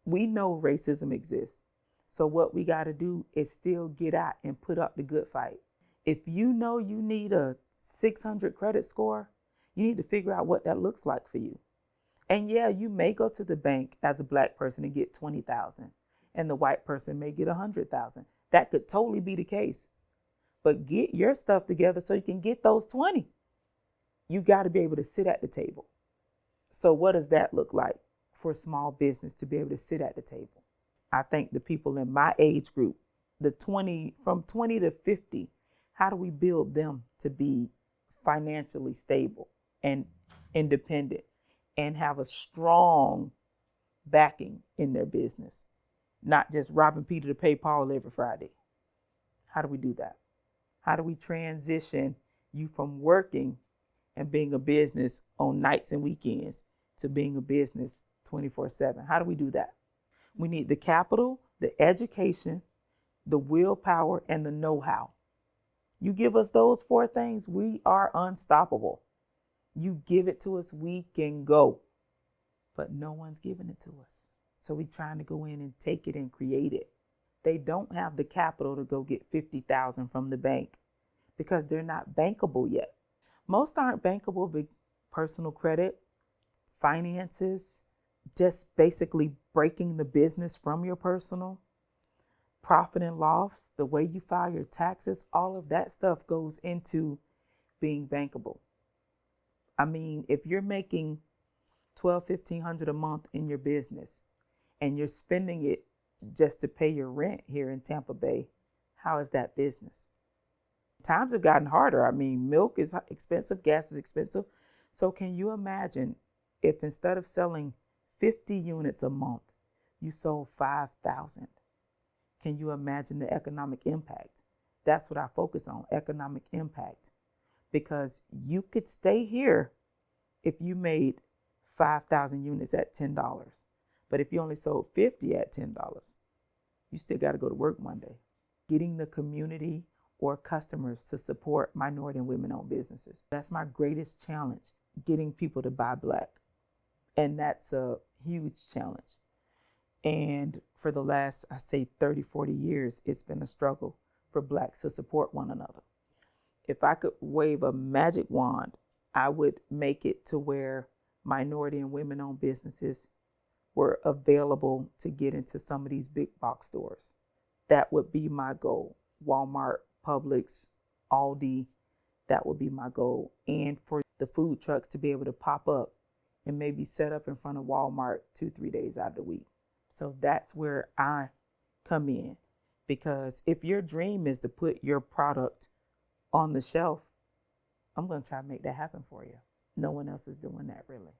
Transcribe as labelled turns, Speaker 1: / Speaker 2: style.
Speaker 1: We know racism exists. So what we got to do is still get out and put up the good fight. If you know you need a 600 credit score, you need to figure out what that looks like for you. And yeah, you may go to the bank as a Black person and get 20,000, and the white person may get 100,000. That could totally be the case. But get your stuff together so you can get those 20. You got to be able to sit at the table. So what does that look like for small business to be able to sit at the table? I think the people in my age group, from 20 to 50, how do we build them to be financially stable and independent and have a strong backing in their business, not just robbing Peter to pay Paul every Friday? How do we do that? How do we transition you from working and being a business on nights and weekends to being a business 24/7? How do we do that? We need the capital, the education, the willpower, and the know-how. You give us those 4 things, we are unstoppable. You give it to us, we can go. But no one's giving it to us. So we're trying to go in and take it and create it. They don't have the capital to go get 50,000 from the bank because they're not bankable yet. Most aren't bankable, but personal credit, finances, just basically breaking the business from your personal, profit and loss, the way you file your taxes, all of that stuff goes into being bankable. I mean, if you're making $1,200-1,500 a month in your business and you're spending it just to pay your rent here in Tampa Bay, how is that business? Times have gotten harder. I mean, milk is expensive, gas is expensive. So can you imagine if instead of selling 50 units a month, you sold 5,000? Can you imagine the economic impact? That's what I focus on, economic impact. Because you could stay here if you made 5,000 units at $10. But if you only sold 50 at $10, you still got to go to work Monday. Getting the community or customers to support minority and women-owned businesses. That's my greatest challenge, getting people to buy Black. And that's a huge challenge. And for the last, I say 30, 40 years, it's been a struggle for Blacks to support one another. If I could wave a magic wand, I would make it to where minority and women-owned businesses were available to get into some of these big box stores. That would be my goal. Walmart, Publix, Aldi, that would be my goal. And for the food trucks to be able to pop up and maybe set up in front of Walmart 2-3 days out of the week. So that's where I come in. Because if your dream is to put your product on the shelf, I'm going to try to make that happen for you. No one else is doing that really.